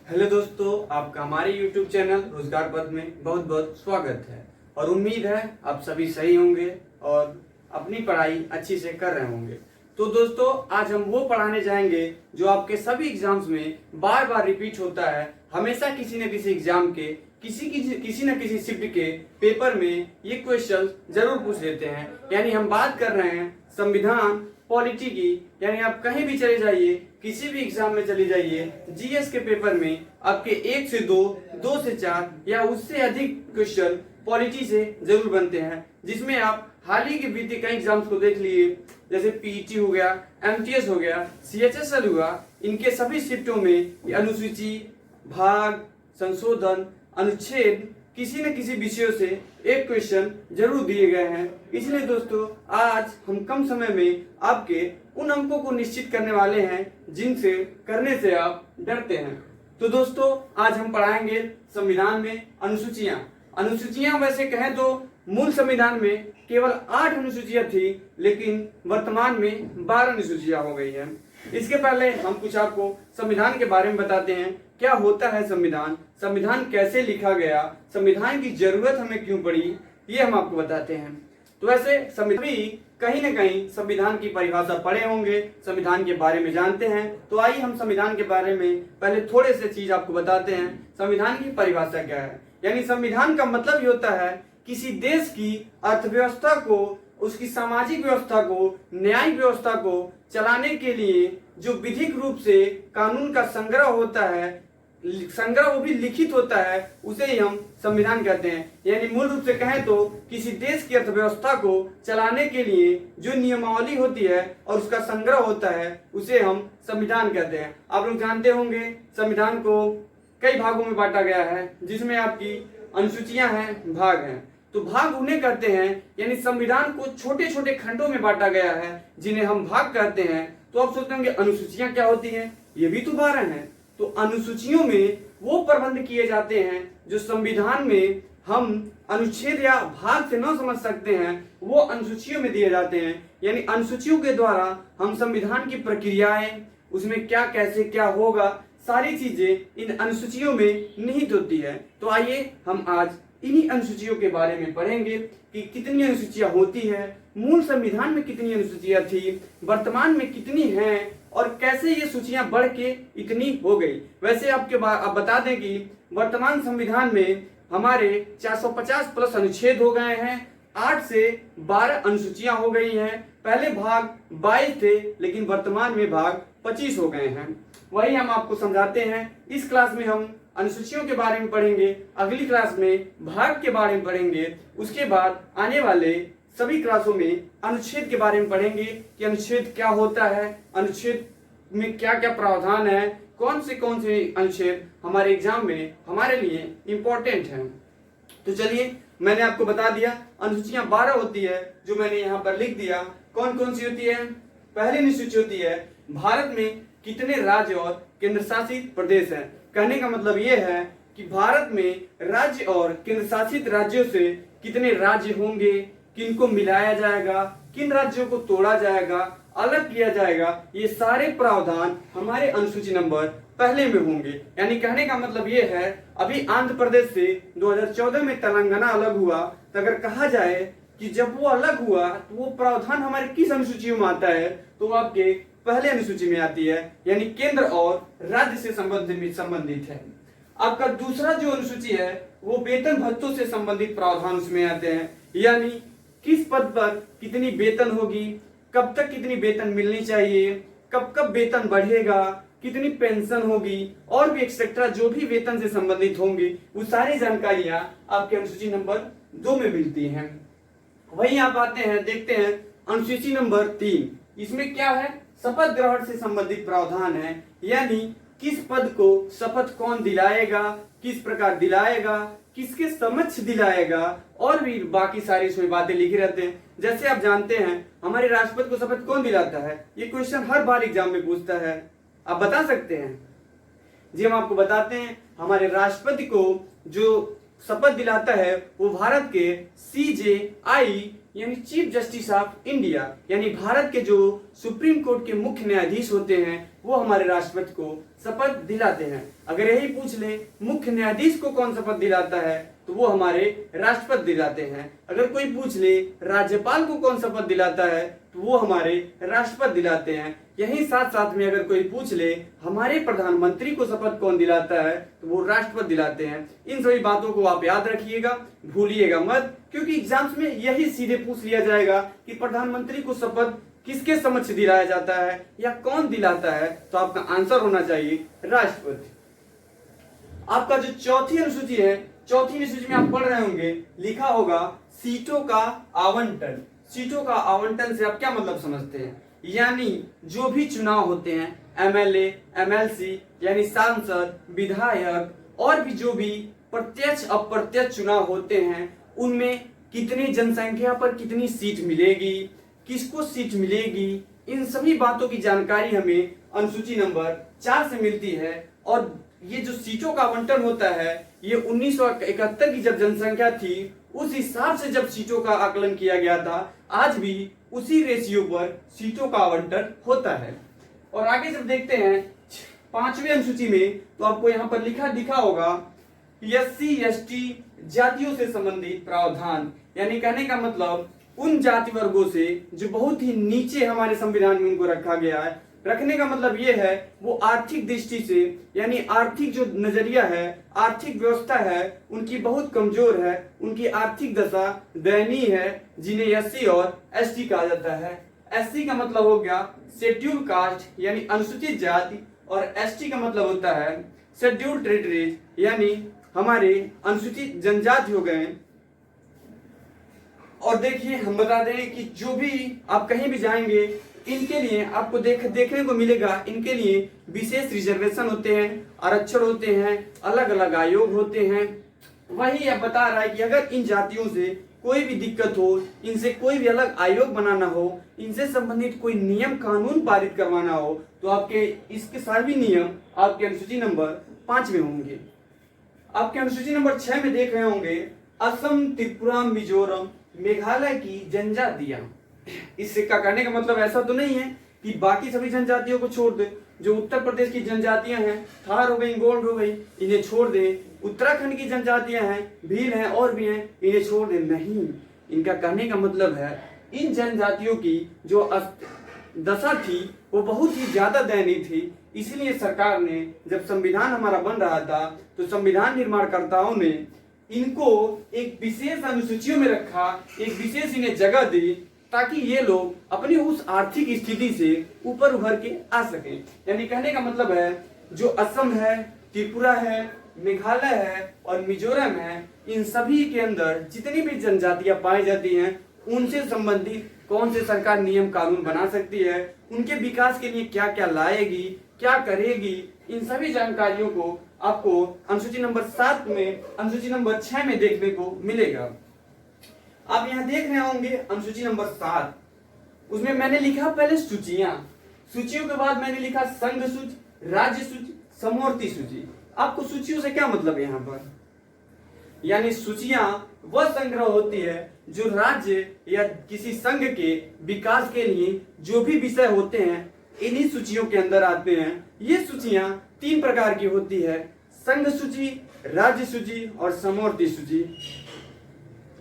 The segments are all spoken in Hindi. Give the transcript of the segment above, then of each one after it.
हेलो दोस्तों, आपका हमारे YouTube चैनल रोजगार पथ में बहुत बहुत स्वागत है और उम्मीद है आप सभी सही होंगे और अपनी पढ़ाई अच्छी से कर रहे होंगे। तो दोस्तों, आज हम वो पढ़ाने जाएंगे जो आपके सभी एग्जाम्स में बार बार रिपीट होता है। हमेशा किसी न किसी एग्जाम के किसी न किसी शिफ्ट के पेपर में ये क्वेश्चन जरूर पूछ लेते हैं। यानी हम बात कर रहे हैं संविधान पॉलिटी की। यानी आप कहीं भी चले जाइए, किसी भी एग्जाम में चले जाइए, जीएस के पेपर में आपके 1 से 2, 2 से 4 या उससे अधिक क्वेश्चन पॉलिटी से जरूर बनते हैं, जिसमें आप हाल ही के बीते कई एग्जाम्स को देख लिए, जैसे पीईटी हो गया, एमटीएस हो गया, सीएचएसएल हुआ। इनके सभी शिफ्टों में अनुसूची, भाग, संशोधन, अनुच्छेद किसी न किसी विषयों से एक क्वेश्चन जरूर दिए गए हैं। इसलिए दोस्तों, आज हम कम समय में आपके उन अंकों को निश्चित करने वाले हैं जिनसे करने से आप डरते हैं। तो दोस्तों, आज हम पढ़ाएंगे संविधान में अनुसूचियां। अनुसूचियां वैसे कहें तो मूल संविधान में केवल 8 अनुसूचियां थी, लेकिन वर्तमान में 12 अनुसूचियां हो गई है। इसके पहले हम कुछ आपको संविधान के बारे में बताते हैं। क्या होता है संविधान, संविधान कैसे लिखा गया, संविधान की जरूरत हमें क्यों पड़ी, ये हम आपको बताते हैं। तो वैसे सभी कहीं न कहीं संविधान की परिभाषा पढ़े होंगे, संविधान के बारे में जानते हैं। तो आइए हम संविधान के बारे में पहले थोड़े से चीज आपको बताते हैं। संविधान की परिभाषा क्या है? यानी संविधान का मतलब ये होता है किसी देश की अर्थव्यवस्था को, उसकी सामाजिक व्यवस्था को, न्यायिक व्यवस्था को चलाने के लिए जो विधिक रूप से कानून का संग्रह होता है, संग्रह वो भी लिखित होता है, उसे ही हम संविधान कहते हैं। यानी मूल रूप से कहें तो किसी देश की अर्थव्यवस्था को चलाने के लिए जो नियमावली होती है और उसका संग्रह होता है, उसे हम संविधान कहते हैं। आप लोग जानते होंगे संविधान को कई भागों में बांटा गया है, जिसमें आपकी अनुसूचियां हैं, भाग हैं। तो भाग उन्हें कहते हैं, यानी संविधान को छोटे छोटे खंडों में बांटा गया है, जिन्हें हम भाग कहते हैं। तो आप सोचते होंगे अनुसूचियां क्या होती हैं? ये भी तो 12 हैं। तो अनुसूचियों में वो प्रबंध किए जाते हैं जो संविधान में हम अनुच्छेद या भाग से न समझ सकते हैं, वो अनुसूचियों में दिए जाते हैं। यानी अनुसूचियों के द्वारा हम संविधान की प्रक्रियाएं, उसमें क्या कैसे क्या होगा, सारी चीजें इन अनुसूचियों में निहित होती है। तो आइए हम आज इन्हीं अनुसूचियों के बारे में पढ़ेंगे कि कितनी अनुसूचियां होती है, मूल संविधान में कितनी अनुसूचियां थी, वर्तमान में कितनी हैं और कैसे ये सूचियां बढ़ के इतनी हो गई। वैसे आप बता दें कि वर्तमान संविधान में हमारे 450 प्लस अनुच्छेद हो गए हैं, 8 से 12 अनुसूचियां हो गई हैं। पहले भाग 22 थे, लेकिन वर्तमान में भाग 25 हो गए हैं। वही हम आपको समझाते हैं। इस क्लास में हम अनुसूचियों के बारे में पढ़ेंगे, अगली क्लास में भाग के बारे में पढ़ेंगे, उसके बाद आने वाले सभी क्लासों में अनुच्छेद के बारे में पढ़ेंगे कि अनुच्छेद क्या होता है, अनुच्छेद में क्या क्या प्रावधान है, कौन से अनुच्छेद हमारे एग्जाम में हमारे लिए इंपॉर्टेंट है। तो चलिए, मैंने आपको बता दिया अनुसूचियां 12 होती है, जो मैंने यहाँ पर लिख दिया। कौन कौन सी होती है? पहली अनुसूची होती है भारत में कितने राज्य और केंद्र शासित प्रदेश हैं। कहने का मतलब ये है कि भारत में राज्य और केंद्र शासित राज्यों से कितने राज्य होंगे, किनको मिलाया जाएगा, किन राज्यों को तोड़ा जाएगा, अलग किया जाएगा, ये सारे प्रावधान हमारे अनुसूची नंबर पहले में होंगे। यानी कहने का मतलब ये है, अभी आंध्र प्रदेश से 2014 में तेलंगाना अलग हुआ, तो अगर कहा जाए कि जब वो अलग हुआ तो वो प्रावधान हमारे किस अनुसूची में आता है, तो वो आपके पहले अनुसूची में आती है। यानी केंद्र और राज्य से संबंधित है। आपका दूसरा जो अनुसूची है वो वेतन भत्तों से संबंधित प्रावधान उसमें आते हैं। यानी किस पद पर कितनी वेतन होगी, कब तक कितनी वेतन मिलनी चाहिए, कब कब वेतन बढ़ेगा, कितनी पेंशन होगी, और भी एक्सेट्रा जो भी वेतन से संबंधित होंगी, वो सारी जानकारियां आपके अनुसूची नंबर 2 में मिलती हैं। वही आप आते हैं, देखते हैं अनुसूची नंबर 3। इसमें क्या है? शपथ ग्रहण से संबंधित प्रावधान है। यानी किस पद को शपथ कौन दिलाएगा, किस प्रकार दिलाएगा, किसके समक्ष दिलाएगा, और भी बाकी सारी इसमें बातें लिखी रहते हैं। जैसे आप जानते हैं हमारे राष्ट्रपति को शपथ कौन दिलाता है? ये क्वेश्चन हर बार एग्जाम में पूछता है। आप बता सकते हैं? जी, हम आपको बताते हैं। हमारे राष्ट्रपति को जो शपथ दिलाता है वो भारत के CJI यानी चीफ जस्टिस ऑफ इंडिया, यानी भारत के जो सुप्रीम कोर्ट के मुख्य न्यायाधीश होते हैं वो हमारे राष्ट्रपति को शपथ दिलाते हैं। अगर यही पूछ ले मुख्य न्यायाधीश को कौन शपथ दिलाता है तो वो हमारे राष्ट्रपति दिलाते हैं। अगर कोई पूछ ले राज्यपाल को कौन शपथ दिलाता है तो वो हमारे राष्ट्रपति दिलाते हैं। यही साथ साथ में अगर कोई पूछ ले हमारे प्रधानमंत्री को शपथ कौन दिलाता है तो वो राष्ट्रपति दिलाते हैं। इन सभी बातों को आप याद रखिएगा, भूलिएगा मत, क्योंकि एग्जाम्स में यही सीधे पूछ लिया जाएगा कि प्रधानमंत्री को शपथ किसके समक्ष दिलाया जाता है या कौन दिलाता है, तो आपका आंसर होना चाहिए राष्ट्रपति। आपका जो चौथी अनुसूची है, चौथी अनुसूची में आप पढ़ रहे होंगे, लिखा होगा सीटों का आवंटन। सीटों का आवंटन से आप क्या मतलब समझते हैं? यानी जो भी चुनाव होते हैं, एमएलए, एमएलसी यानी सांसद, विधायक और भी जो भी प्रत्यक्ष अप्रत्यक्ष चुनाव होते हैं, उनमें कितनी जनसंख्या पर कितनी सीट मिलेगी, किसको सीट मिलेगी, इन सभी बातों की जानकारी हमें अनुसूची नंबर 4 से मिलती है। और ये जो सीटों का आवंटन होता है ये 1971 की जब जनसंख्या थी उस हिसाब से जब सीटों का आकलन किया गया था, आज भी उसी रेशियो पर सीटों का आवंटन होता है। और आगे जब देखते हैं 5वीं अनुसूची में तो आपको यहाँ पर दिखा होगा SC ST जातियों से संबंधित प्रावधान, यानी कहने का मतलब उन जाति वर्गों से जो बहुत ही नीचे हमारे संविधान में उनको रखा गया है। रखने का मतलब ये है वो आर्थिक दृष्टि से, यानी आर्थिक जो नजरिया है, आर्थिक व्यवस्था है उनकी बहुत कमजोर है, उनकी आर्थिक दशा दयनीय है, जिन्हें SC और ST कहा जाता है। SC का मतलब हो गया शेड्यूल कास्ट यानी अनुसूचित जाति, और ST का मतलब होता है शेड्यूल टेरिटरीज यानी हमारे अनुसूचित जनजाति हो गए। और देखिए हम बता दें कि जो भी आप कहीं भी जाएंगे इनके लिए आपको देखने को मिलेगा, इनके लिए विशेष रिजर्वेशन होते हैं, आरक्षण होते हैं, अलग अलग आयोग होते हैं। वही अब बता रहा है कि अगर इन जातियों से कोई भी दिक्कत हो, इनसे कोई भी अलग आयोग बनाना हो, इनसे संबंधित कोई नियम कानून पारित करवाना हो, तो आपके इसके सभी नियम आपके अनुसूची नंबर 5 में होंगे। आपके अनुसूची नंबर 6 में देख रहे होंगे असम, त्रिपुरा, मिजोरम, मेघालय की जनजातियां। इससे का कहने का मतलब ऐसा तो नहीं है कि बाकी सभी जनजातियों को छोड़ दे। जो उत्तर प्रदेश की जनजातियां हैं, थार हो गई, गोंड हो गई, इन्हें छोड़ दे। उत्तराखंड की जनजातियां हैं, भील हैं और भी हैं, इन्हें छोड़ दे। नहीं, इनका कहने का मतलब है इन जनजातियों की जो दशा थी वो बहुत ही ज्यादा दयनीय थी। इसलिए सरकार ने जब संविधान हमारा बन रहा था तो संविधान निर्माणकर्ताओं ने इनको एक विशेष अनुसूचियों में रखा, एक विशेष इन्हें जगह दी ताकि ये लोग अपनी उस आर्थिक स्थिति से ऊपर उभर के आ सके। यानी कहने का मतलब है जो असम है, त्रिपुरा है, मेघालय है और मिजोरम है, इन सभी के अंदर जितनी भी जनजातियां पाई जाती हैं उनसे संबंधित कौन से सरकार नियम कानून बना सकती है, उनके विकास के लिए क्या क्या लाएगी, क्या करेगी, इन सभी जानकारियों को आपको अनुसूची नंबर 7 में, अनुसूची नंबर 6 में देखने को मिलेगा। आप यहाँ देख रहे होंगे अनुसूची नंबर 7, उसमें मैंने लिखा पहले सूचियां, सूचियों के बाद मैंने लिखा संघ सूची, राज्य सूची, समवर्ती सूची। आपको सूचियों से क्या मतलब है यहाँ पर? यानी सूचियां वह संग्रह होती है जो राज्य या किसी संघ के विकास के लिए जो भी विषय होते हैं इन्हीं सूचियों के अंदर आते हैं। ये सूचियां 3 प्रकार की होती है, संघ सूची, राज्य सूची और समवर्ती सूची।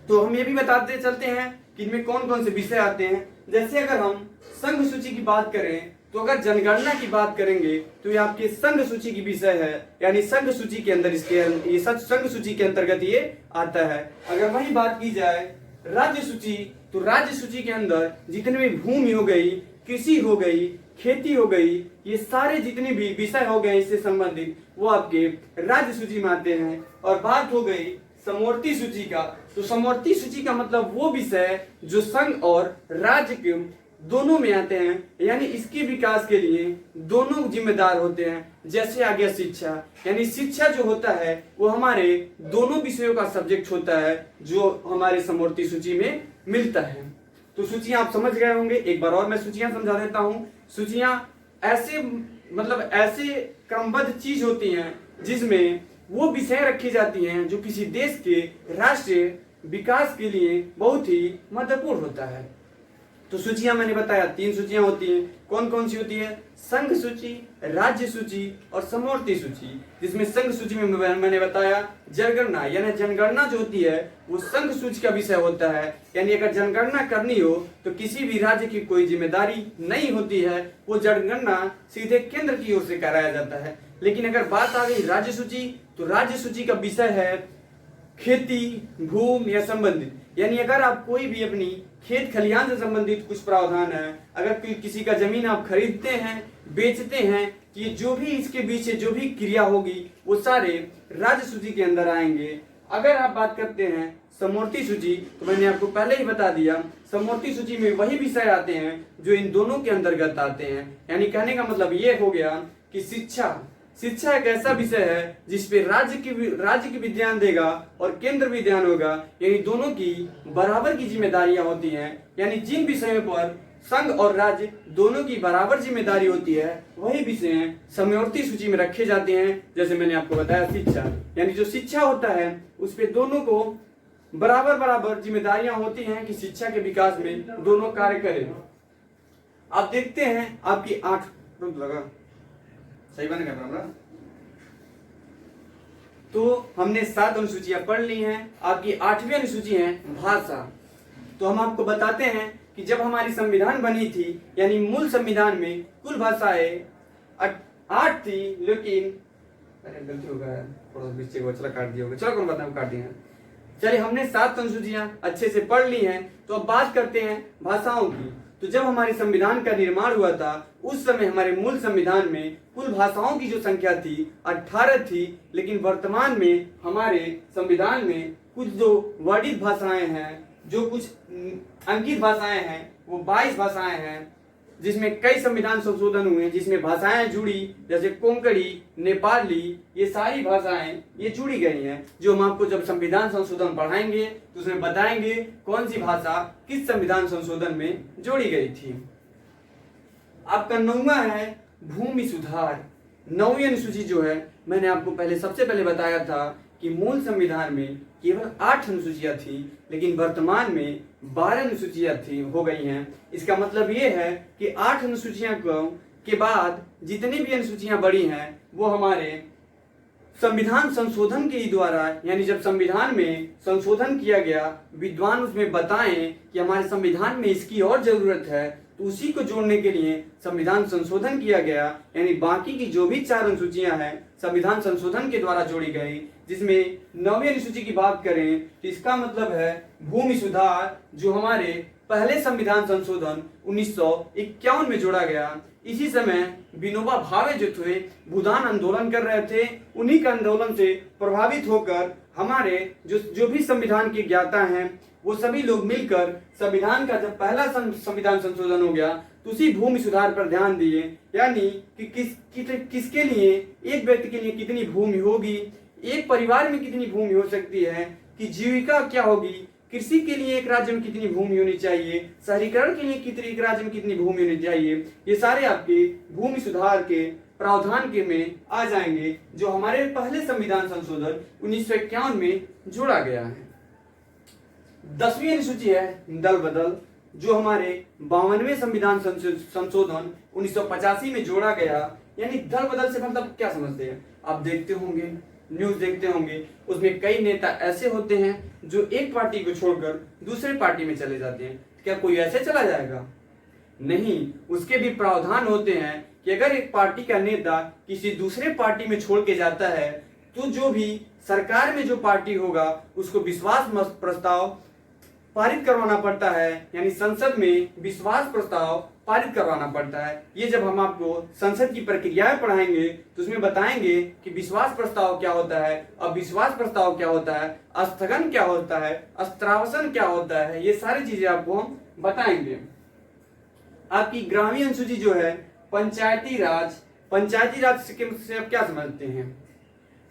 तो हम ये भी बताते चलते हैं कि इनमें कौन कौन से विषय आते हैं। जैसे अगर हम संघ सूची की बात करें तो अगर जनगणना की बात करेंगे तो ये आपके संघ सूची की विषय है, यानी संघ सूची के अंदर ये संघ सूची के अंतर्गत ये आता है। अगर वही बात की जाए राज्य सूची, तो राज्य सूची के अंदर जितने भी भूमि हो गई, कृषि हो गई, खेती हो गई, ये सारे जितने भी विषय हो गए इससे संबंधित वो आपके राज्य सूची में आते हैं। और बात हो गई समवर्ती सूची का, तो समवर्ती सूची का मतलब वो विषय जो संघ और राज्य के दोनों में आते हैं, यानी इसके विकास के लिए दोनों जिम्मेदार होते हैं। जैसे आ गया शिक्षा, यानी शिक्षा जो होता है वो हमारे दोनों विषयों का सब्जेक्ट होता है जो हमारे समवर्ती सूची में मिलता है। तो सूचियां आप समझ गए होंगे, एक बार और मैं सूचियां समझा देता हूं। सूचियां ऐसे ऐसे क्रमबद्ध चीज होती हैं जिसमें वो विषय रखी जाती हैं जो किसी देश के राष्ट्रीय विकास के लिए बहुत ही महत्वपूर्ण होता है। तो सूचियां मैंने बताया 3 सूचियां होती हैं। कौन कौन सी होती है? संघ सूची, राज्य सूची और समवर्ती सूची। जिसमें संघ सूची में मैंने बताया जनगणना, यानी जनगणना जो होती है वो संघ सूची का विषय होता है। यानी अगर जनगणना करनी हो तो किसी भी राज्य की कोई जिम्मेदारी नहीं होती है, वो जनगणना सीधे केंद्र की ओर से कराया जाता है। लेकिन अगर बात आ गई राज्य सूची, तो राज्य सूची का विषय है खेती, भूमि या संबंधित। यानी अगर आप कोई भी अपनी खेत खलिहान से संबंधित कुछ प्रावधान है, अगर किसी का जमीन आप खरीदते हैं, बेचते हैं, तो ये जो भी इसके पीछे जो भी क्रिया होगी वो सारे राज्य सूची के अंदर आएंगे। अगर आप बात करते हैं समवर्ती सूची, तो मैंने आपको पहले ही बता दिया समवर्ती सूची में वही विषय आते हैं जो इन दोनों के अंतर्गत आते हैं। यानी कहने का मतलब ये हो गया कि शिक्षा एक ऐसा विषय है जिसपे राज्य की भी ध्यान देगा और केंद्र भी ध्यान होगा। यानी दोनों की बराबर की जिम्मेदारियां होती हैं। यानी जिन विषयों पर संघ और राज्य दोनों की बराबर जिम्मेदारी होती है वही विषय समवर्ती सूची में रखे जाते हैं। जैसे मैंने आपको बताया शिक्षा, यानी जो शिक्षा होता है उस पे दोनों को बराबर जिम्मेदारियां होती हैं कि शिक्षा के विकास में दोनों कार्य करें। आप देखते हैं आपकी 8 लगा सही बन गया। तो हमने 7 अनुसूचियां पढ़ ली हैं। आपकी 8वीं अनुसूची है भाषा। तो हम आपको बताते हैं कि जब हमारी संविधान बनी थी, यानी मूल संविधान में कुल भाषाएं 8 थी, लेकिन अरे गलती हो गया, थोड़ा मिस्टेक हुआ, चलो काट दिया होगा, चलो कौन बताया काट दिया। चलिए हमने 7 अनुसूचियां अच्छे से पढ़ ली हैं। तो अब बात करते हैं भाषाओं की। तो जब हमारे संविधान का निर्माण हुआ था उस समय हमारे मूल संविधान में कुल भाषाओं की जो संख्या थी 18 थी, लेकिन वर्तमान में हमारे संविधान में कुछ जो वर्णित भाषाएं हैं, जो कुछ अंकित भाषाएं हैं, वो 22 भाषाएं हैं, जिसमें कई संविधान संशोधन हुए, जिसमें भाषाएं जुड़ी, जैसे कोंकणी, नेपाली, ये सारी भाषाएं ये जुड़ी गई हैं। जो हम आपको जब संविधान संशोधन पढ़ाएंगे तो उसमें बताएंगे कौन सी भाषा किस संविधान संशोधन में जोड़ी गई थी। आपका 9वां है भूमि सुधार। 9वीं अनुसूची जो है मैंने आपको सबसे पहले बताया था कि मूल संविधान में केवल 8 अनुसूचियां थी, लेकिन वर्तमान में 12 अनुसूचियां हो गई हैं। इसका मतलब ये है कि 8 अनुसूचियां के बाद जितनी भी अनुसूचियां बढ़ी हैं वो हमारे संविधान संशोधन के द्वारा, यानी जब संविधान में संशोधन किया गया, विद्वान उसमें बताएं कि हमारे संविधान में इसकी और जरूरत है, तो उसी को जोड़ने के लिए संविधान संशोधन किया गया। यानी बाकी की जो भी 4 अनुसूचियां हैं संविधान संशोधन के द्वारा जोड़ी गई। जिसमें 9वीं अनुसूची की बात करें तो इसका मतलब है भूमि सुधार, जो हमारे पहले संविधान संशोधन 1951 में जोड़ा गया। इसी समय विनोबा भावे जो थे भूदान आंदोलन कर रहे थे, उन्हीं के आंदोलन से प्रभावित होकर हमारे जो भी संविधान के ज्ञाता हैं वो सभी लोग मिलकर संविधान का जब पहला संविधान संशोधन हो गया तो उसी भूमि सुधार पर ध्यान दिए। यानी कि किसके लिए, एक व्यक्ति के लिए कितनी भूमि होगी, एक परिवार में कितनी भूमि हो सकती है, कि जीविका क्या होगी, कृषि के लिए एक राज्य में कितनी भूमि होनी चाहिए, शहरीकरण के लिए एक राज्य में कितनी भूमि होनी चाहिए, ये सारे आपके भूमि सुधार के प्रावधान के में आ जाएंगे, जो हमारे पहले संविधान संशोधन 1951 में जोड़ा गया है। 10वीं अनुसूची है दल बदल, जो हमारे 52वें संविधान संशोधन 1985 में जोड़ा गया। यानी दल बदल से मतलब क्या समझते हैं आप? देखते होंगे, न्यूज देखते होंगे, उसमें कई नेता ऐसे होते हैं जो एक पार्टी को छोड़कर दूसरे पार्टी में चले जाते हैं। क्या कोई ऐसे चला जाएगा? नहीं, उसके भी प्रावधान होते हैं कि अगर एक पार्टी का नेता किसी दूसरे पार्टी में छोड़ के जाता है तो जो भी सरकार में जो पार्टी होगा उसको विश्वास प्रस्ताव पारित करवाना पड़ता है। यानी संसद में विश्वास प्रस्ताव पारित करवाना पड़ता है। ये जब हम आपको संसद की प्रक्रियाएं पढ़ाएंगे तो उसमें बताएंगे कि विश्वास प्रस्ताव क्या होता है, अविश्वास प्रस्ताव क्या होता है, स्थगन क्या होता है, अस्त्रावसन क्या होता है, ये सारी चीजें आपको हम बताएंगे। आपकी ग्रामीण अनुसूची जो है पंचायती राज। पंचायती राज से आप क्या समझते हैं?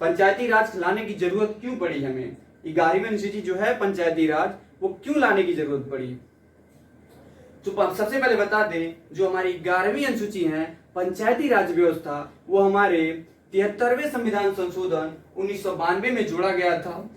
पंचायती राज लाने की जरूरत क्यों पड़ी हमें? 11वीं अनुसूची जो है पंचायती राज, वो क्यों लाने की जरूरत पड़ी? तो सबसे पहले बता दें, जो हमारी 11वीं अनुसूची है पंचायती राज व्यवस्था, वो हमारे 73वें संविधान संशोधन 1992 में जोड़ा गया था।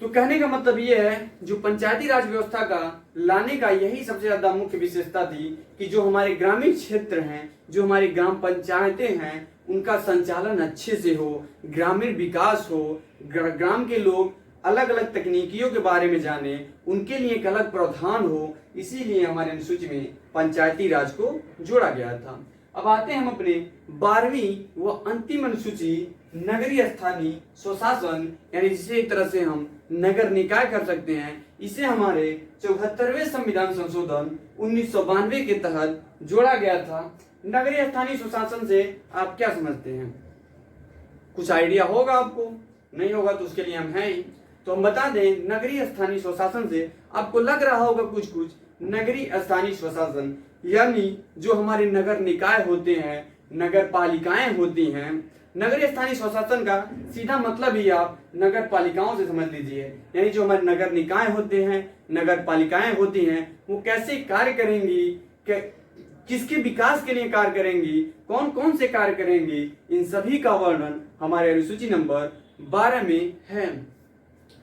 तो कहने का मतलब ये है, जो पंचायती राज व्यवस्था का लाने का यही सबसे ज्यादा मुख्य विशेषता थी कि जो हमारे ग्रामीण क्षेत्र हैं, जो हमारी ग्राम पंचायतें हैं, उनका संचालन अच्छे से हो, ग्रामीण विकास हो, ग्राम के लोग अलग अलग तकनीकियों के बारे में जाने, उनके लिए एक अलग प्रावधान हो। इसीलिए हमारे अनुसूची में पंचायती राज को जोड़ा गया था। अब आते हैं हम अपने 12वीं व अंतिम अनुसूची नगरीय स्थानीय स्वशासन, यानी जिसे एक तरह से हम नगर निकाय कर सकते हैं, इसे हमारे 74वें संविधान संशोधन 1992 के तहत जोड़ा गया था। नगरीय स्थानीय स्वशासन से आप क्या समझते हैं? कुछ आइडिया होगा आपको? नहीं होगा तो उसके लिए हम हैं ही। तो हम बता दें, नगरीय स्थानीय स्वशासन से आपको लग रहा होगा कुछ नगरीय स्थानीय स्वशासन यानी जो हमारे नगर निकाय होते हैं, नगर पालिकाएं होती हैं। नगरीय स्थानीय स्वशासन का सीधा मतलब ही आप नगर पालिकाओं से समझ लीजिए, यानी जो हमारे नगर निकाय होते हैं, नगर पालिकाएं होती हैं, वो कैसे कार्य करेंगी, किसके विकास के लिए कार्य करेंगी, कौन कौन से कार्य करेंगी, इन सभी का वर्णन हमारे अनुसूची नंबर 12 में है।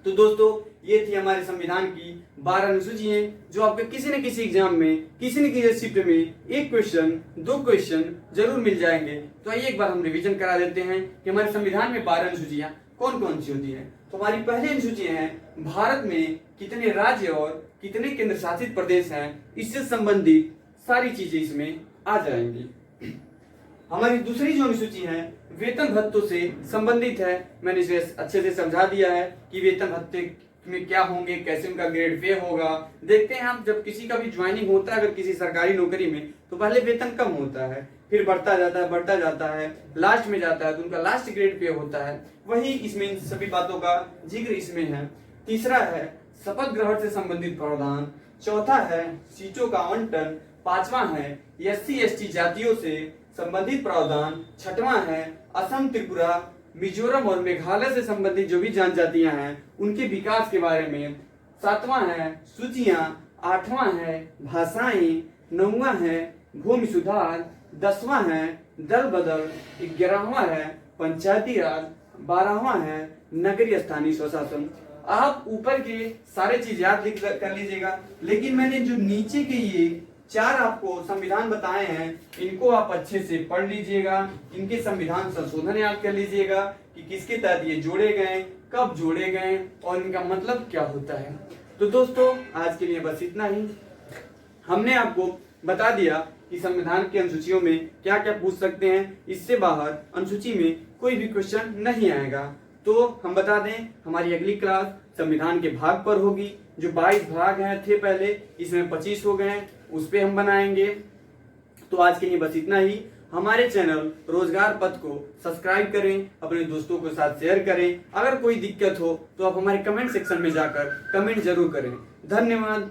तो दोस्तों, ये थी हमारे संविधान की 12 अनुसूचियां जो आपके किसी न किसी एग्जाम में, किसी न किसी शिफ्ट में 1 क्वेश्चन 2 क्वेश्चन जरूर मिल जाएंगे। तो आइए एक बार हम रिवीजन करा देते हैं कि हमारे संविधान में 12 अनुसूचियां कौन कौन सी होती है। तो हमारी पहली अनुसूची है भारत में कितने राज्य और कितने केंद्र शासित प्रदेश हैं, इससे संबंधित सारी चीजें इसमें आ जाएंगी। हमारी दूसरी जो अनुसूची है वेतन भत्तों से संबंधित है। मैंने इसे अच्छे से समझा दिया है कि वेतन भत्ते में क्या होंगे, कैसे उनका ग्रेड पे होगा। देखते हैं हम, जब किसी का भी ज्वाइनिंग होता है अगर किसी सरकारी नौकरी में, तो पहले वेतन कम होता है, फिर बढ़ता जाता है, लास्ट में जाता है तो उनका लास्ट ग्रेड पे होता है। वही इसमें इन सभी बातों का जिक्र इसमें है। तीसरा है शपथ ग्रहण से संबंधित प्रावधान। चौथा है सीटों का आवंटन। पांचवा है SC/ST जातियों से संबंधित प्रावधान। छठवां है असम, त्रिपुरा, मिजोरम और मेघालय से संबंधित जो भी जनजातियां हैं उनके विकास के बारे में। सातवां है सूचियां। आठवां है भाषाएं। नौवां है भूमि सुधार। 10वां है दल बदल। 11वां है पंचायती राज। 12वां है नगरीय स्थानीय स्वशासन। आप ऊपर के सारे चीज याद कर लीजिएगा, लेकिन मैंने जो नीचे के ये 4 आपको संविधान बताए हैं, इनको आप अच्छे से पढ़ लीजिएगा। इनके संविधान संशोधन याद कर लीजिएगा कि किसके तहत ये जोड़े गए, कब जोड़े गए और इनका मतलब क्या होता है। तो दोस्तों, आज के लिए बस इतना ही। हमने आपको बता दिया कि संविधान की अनुसूचियों में क्या क्या पूछ सकते हैं। इससे बाहर अनुसूची में कोई भी क्वेश्चन नहीं आएगा। तो हम बता दें, हमारी अगली क्लास संविधान के भाग पर होगी। जो 22 भाग हैं थे पहले, इसमें 25 हो गए हैं, उस पे हम बनाएंगे। तो आज के लिए बस इतना ही। हमारे चैनल रोजगार पथ को सब्सक्राइब करें, अपने दोस्तों के साथ शेयर करें। अगर कोई दिक्कत हो तो आप हमारे कमेंट सेक्शन में जाकर कमेंट जरूर करें। धन्यवाद।